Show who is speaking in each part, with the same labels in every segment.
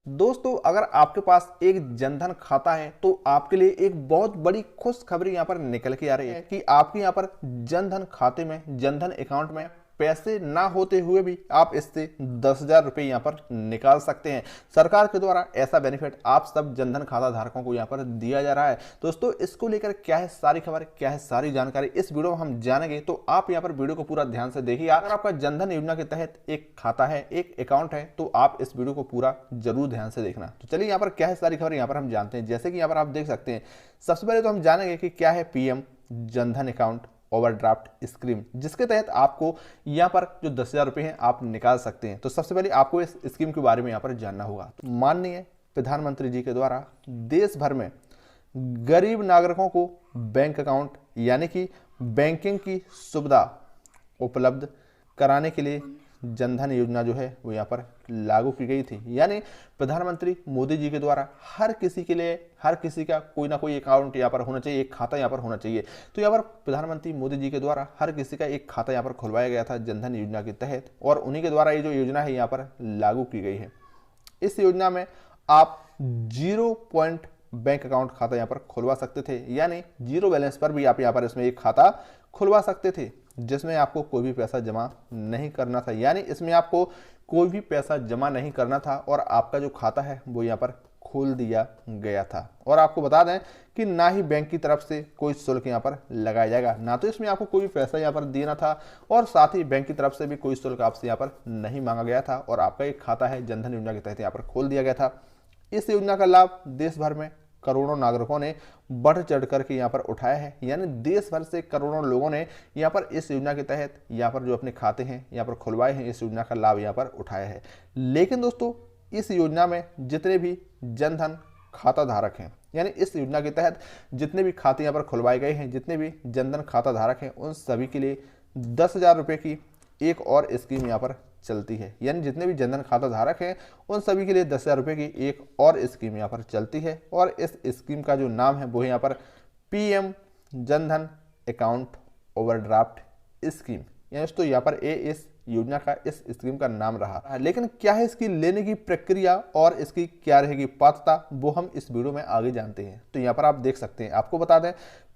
Speaker 1: दोस्तों, अगर आपके पास एक जनधन खाता है तो आपके लिए एक बहुत बड़ी खुशखबरी यहाँ पर निकल के आ रही है कि आपके यहाँ पर जनधन खाते में, जनधन अकाउंट में पैसे ना होते हुए भी आप इससे 10,000 रुपये यहाँ पर निकाल सकते हैं। सरकार के द्वारा ऐसा बेनिफिट आप सब जनधन खाता धारकों को यहाँ पर दिया जा रहा है। दोस्तों, इसको लेकर क्या है सारी खबर, क्या है सारी जानकारी, इस वीडियो में हम जानेंगे। तो आप यहाँ पर वीडियो को पूरा ध्यान से देखिए। अगर आपका जनधन योजना के तहत एक खाता है, एक अकाउंट है, तो आप इस वीडियो को पूरा जरूर ध्यान से देखना। तो चलिए यहाँ पर क्या है सारी खबर यहाँ पर हम जानते हैं। जैसे कि यहाँ पर आप देख सकते हैं, सबसे पहले तो हम जानेंगे कि क्या है PM Jan Dhan account overdraft scheme, जिसके तहत आपको यहाँ पर जो 10,000 रुपये हैं आप निकाल सकते हैं। तो सबसे पहले आपको इस स्कीम के बारे में यहाँ पर जानना होगा। तो माननीय प्रधानमंत्री जी के द्वारा देश भर में गरीब नागरिकों को बैंक अकाउंट यानी कि बैंकिंग की सुविधा उपलब्ध कराने के लिए जनधन योजना जो है वो यहाँ पर लागू की गई थी। यानी प्रधानमंत्री मोदी जी के द्वारा हर किसी के लिए, हर किसी का कोई ना कोई अकाउंट यहाँ पर होना चाहिए, एक खाता यहाँ पर होना चाहिए। तो यहाँ पर प्रधानमंत्री मोदी जी के द्वारा हर किसी का एक खाता यहाँ पर खुलवाया गया था जनधन योजना के तहत, और उन्हीं के द्वारा ये जो योजना है यहाँ पर लागू की गई है। इस योजना में आप 0 पॉइंट बैंक अकाउंट खाता यहाँ पर खुलवा सकते थे, यानी 0 बैलेंस पर भी आप यहाँ पर इसमें एक खाता खुलवा सकते थे, जिसमें आपको कोई भी पैसा जमा नहीं करना था। यानी इसमें आपको कोई भी पैसा जमा नहीं करना था और आपका जो खाता है वो यहाँ पर खोल दिया गया था। और आपको बता दें कि ना ही बैंक की तरफ से कोई शुल्क यहाँ पर लगाया जाएगा, ना तो इसमें आपको कोई भी पैसा यहाँ पर देना था, और साथ ही बैंक की तरफ से भी कोई शुल्क आपसे यहाँ पर नहीं मांगा गया था। और आपका एक खाता है जनधन योजना के तहत यहाँ पर खोल दिया गया था। इस योजना का लाभ देश भर में करोड़ों नागरिकों ने बढ़ चढ़ करके यहाँ पर उठाया है। यानी देश भर से करोड़ों लोगों ने यहाँ पर इस योजना के तहत यहाँ पर जो अपने खाते हैं यहाँ पर खुलवाए हैं, इस योजना का लाभ यहाँ पर उठाया है। लेकिन दोस्तों, इस योजना में जितने भी जनधन खाता धारक हैं, यानी इस योजना के तहत जितने भी खाते यहाँ पर खुलवाए गए हैं, जितने भी जनधन खाता धारक हैं, उन सभी के लिए 10,000 रुपये की एक और स्कीम यहाँ पर चलती है। यानी जितने भी जनधन खाता धारक हैं उन सभी के लिए 10,000 रुपये की एक और स्कीम यहाँ पर चलती है। और इस स्कीम का जो नाम है वो यहाँ पर PM Jan Dhan account overdraft scheme, यानी दोस्तों यहाँ पर इस योजना का, इस स्कीम का नाम रहा। लेकिन क्या है इसकी लेने की प्रक्रिया और इसकी क्या रहेगी पात्रता, वो हम इस वीडियो में आगे जानते हैं। तो यहाँ पर आप देख सकते हैं, आपको बता दें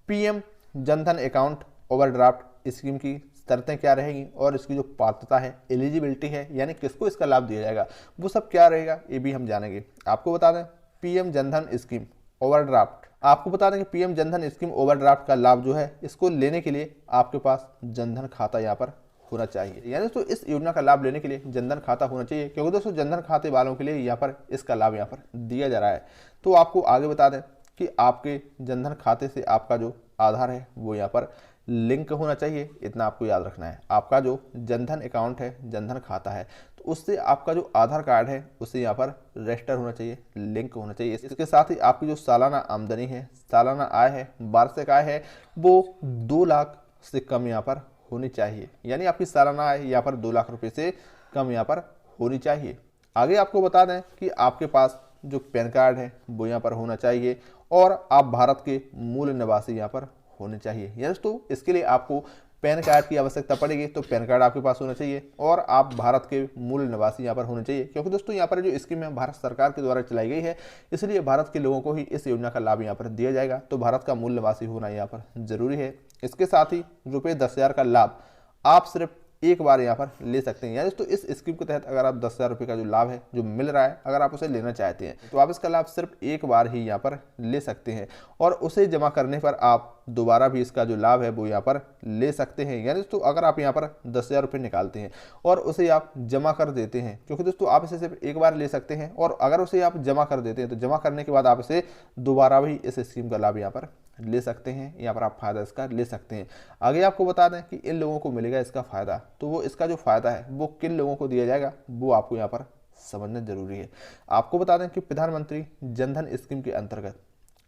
Speaker 1: PM Jan Dhan account overdraft scheme की शर्तें क्या रहेंगी और इसकी जो पात्रता है, एलिजिबिलिटी है, यानी किसको इसका लाभ दिया जाएगा, वो सब क्या रहेगा ये भी हम जानेंगे। आपको बता दें पीएम जनधन स्कीम ओवरड्राफ्ट, आपको बता दें कि पीएम जनधन स्कीम ओवरड्राफ्ट का लाभ जो है, इसको लेने के लिए आपके पास जनधन खाता यहाँ पर होना चाहिए। यानी तो इस योजना का लाभ लेने के लिए जनधन खाता होना चाहिए, क्योंकि दोस्तों जनधन खाते वालों के लिए यहाँ पर इसका लाभ यहाँ पर दिया जा रहा है। तो आपको आगे बता दें कि आपके जनधन खाते से आपका जो आधार है वो यहाँ पर लिंक होना चाहिए। इतना आपको याद रखना है। आपका जो जनधन अकाउंट है, जनधन खाता है, तो उससे आपका जो आधार कार्ड है उससे यहाँ पर रजिस्टर होना चाहिए, लिंक होना चाहिए। इसके साथ ही आपकी जो सालाना आमदनी है, सालाना आय है, वार्षिक आय है, वो 2 लाख से कम यहाँ पर होनी चाहिए। यानी आपकी सालाना आय यहाँ पर 2 लाख रुपये से कम यहाँ पर होनी चाहिए। आगे आपको बता दें कि आपके पास जो पैन कार्ड है वो यहाँ पर होना चाहिए, और आप भारत के मूल निवासी यहाँ पर होने चाहिए। यस, तो इसके लिए आपको पैन कार्ड की आवश्यकता पड़ेगी, तो पैन कार्ड आपके पास होना चाहिए, और आप भारत के मूल निवासी यहाँ पर होने चाहिए। क्योंकि दोस्तों यहाँ पर जो स्कीम है भारत सरकार के द्वारा चलाई गई है, इसलिए भारत के लोगों को ही इस योजना का लाभ यहाँ पर दिया जाएगा। तो भारत का मूल निवासी होना यहाँ पर जरूरी है। इसके साथ ही रुपये 10,000 का लाभ आप सिर्फ एक बार यहाँ पर ले सकते हैं। यानी तो इस स्कीम के तहत अगर आप 10,000 रुपये का जो लाभ है जो मिल रहा है, अगर आप उसे लेना चाहते हैं तो आप इसका लाभ सिर्फ एक बार ही यहाँ पर ले सकते हैं, और उसे जमा करने पर आप दोबारा भी इसका जो लाभ है वो यहाँ पर ले सकते हैं। यानी दोस्तों अगर आप यहाँ पर 10,000 रुपये निकालते हैं और उसे आप जमा कर देते हैं, क्योंकि दोस्तों आप इसे सिर्फ एक बार ले सकते हैं, और अगर उसे आप जमा कर देते हैं तो जमा करने के बाद आप इसे दोबारा भी इस स्कीम का लाभ यहाँ पर ले सकते हैं। यहाँ पर आप फायदा इसका ले सकते हैं। आगे आपको बता दें कि इन लोगों को मिलेगा इसका फायदा, तो वो इसका जो फायदा है वो किन लोगों को दिया जाएगा वो आपको यहाँ पर समझना जरूरी है। आपको बता दें कि प्रधानमंत्री जनधन स्कीम के अंतर्गत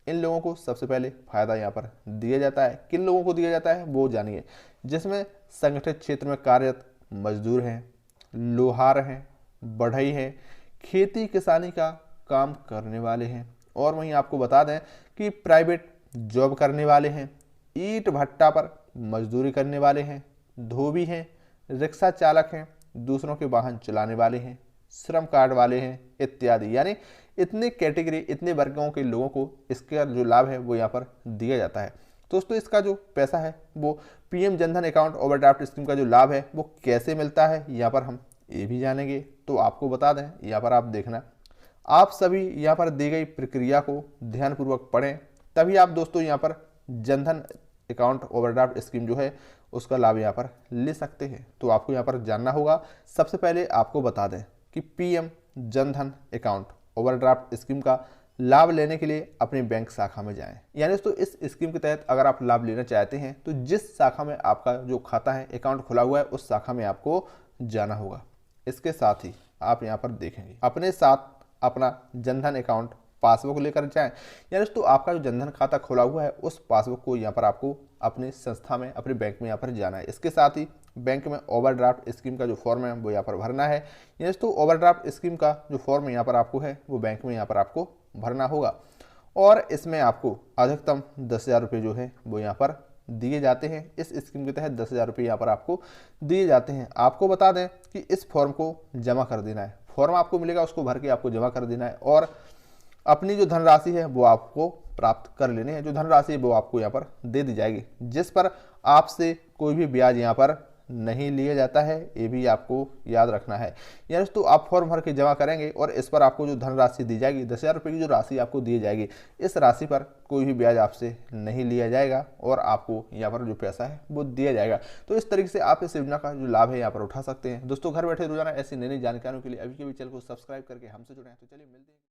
Speaker 1: इन लोगों को सबसे पहले फायदा यहाँ पर दिया जाता है। किन लोगों को दिया जाता है वो जानिए, जिसमें संगठित क्षेत्र में कार्यरत मजदूर हैं, लोहार हैं, बढ़ई हैं, खेती किसानी का काम करने वाले हैं, और वहीं आपको बता दें कि प्राइवेट जॉब करने वाले हैं, ईंट भट्टा पर मजदूरी करने वाले हैं, धोबी हैं, रिक्शा चालक हैं, दूसरों के वाहन चलाने वाले हैं, श्रम कार्ड वाले हैं इत्यादि। यानी इतने कैटेगरी, इतने वर्गों के लोगों को इसका जो लाभ है वो यहाँ पर दिया जाता है। दोस्तों इसका जो पैसा है वो PM Jan Dhan account overdraft scheme का जो लाभ है वो कैसे मिलता है यहाँ पर हम ये भी जानेंगे। तो आपको बता दें, यहाँ पर आप देखना, आप सभी यहाँ पर दी गई प्रक्रिया को ध्यानपूर्वक पढ़ें, तभी आप दोस्तों यहाँ पर जनधन अकाउंट ओवरड्राफ्ट स्कीम जो है उसका लाभ यहाँ पर ले सकते हैं। तो आपको यहाँ पर जानना होगा, सबसे पहले आपको बता दें कि PM Jan Dhan account overdraft scheme का लाभ लेने के लिए अपने बैंक शाखा में जाएं। यानी दोस्तों इस स्कीम के तहत अगर आप लाभ लेना चाहते हैं तो जिस शाखा में आपका जो खाता है, अकाउंट खुला हुआ है, उस शाखा में आपको जाना होगा। इसके साथ ही आप यहाँ पर देखेंगे अपने साथ अपना जनधन अकाउंट पासबुक लेकर जाएं। यानी दोस्तों आपका जो जनधन खाता खुला हुआ है उस पासबुक को यहाँ पर आपको अपनी संस्था में, अपने बैंक में यहाँ पर जाना है। इसके साथ ही बैंक में ओवरड्राफ्ट स्कीम का जो फॉर्म है वो यहाँ पर भरना है। यानी दोस्तों ओवरड्राफ्ट स्कीम का जो फॉर्म यहाँ पर आपको है वो बैंक में यहाँ पर आपको भरना होगा और इसमें आपको अधिकतम 10,000 रुपये जो है वो यहाँ पर दिए जाते हैं। इस स्कीम के तहत 10,000 रुपये यहाँ पर आपको दिए जाते हैं। आपको बता दें कि इस फॉर्म को जमा कर देना है। फॉर्म आपको मिलेगा, उसको भर के आपको जमा कर देना है और अपनी जो धनराशि है वो आपको प्राप्त कर लेनी है। जो धनराशि है वो आपको यहाँ पर दे दी जाएगी, जिस पर आपसे कोई भी ब्याज यहाँ पर नहीं लिया जाता है, ये भी आपको याद रखना है। यानी तो आप फॉर्म भर के जमा करेंगे और इस पर आपको जो धनराशि दी जाएगी, 10,000 रुपये की जो राशि आपको दी जाएगी, इस राशि पर कोई भी ब्याज आपसे नहीं लिया जाएगा और आपको यहाँ पर जो पैसा है वो दिया जाएगा। तो इस तरीके से आप इस योजना का जो लाभ है यहाँ पर उठा सकते हैं। दोस्तों घर बैठे रोजाना ऐसी नई नई जानकारियों के लिए अभी के भी चैनल को सब्सक्राइब करके हमसे जुड़े हैं। तो चलिए मिलते हैं।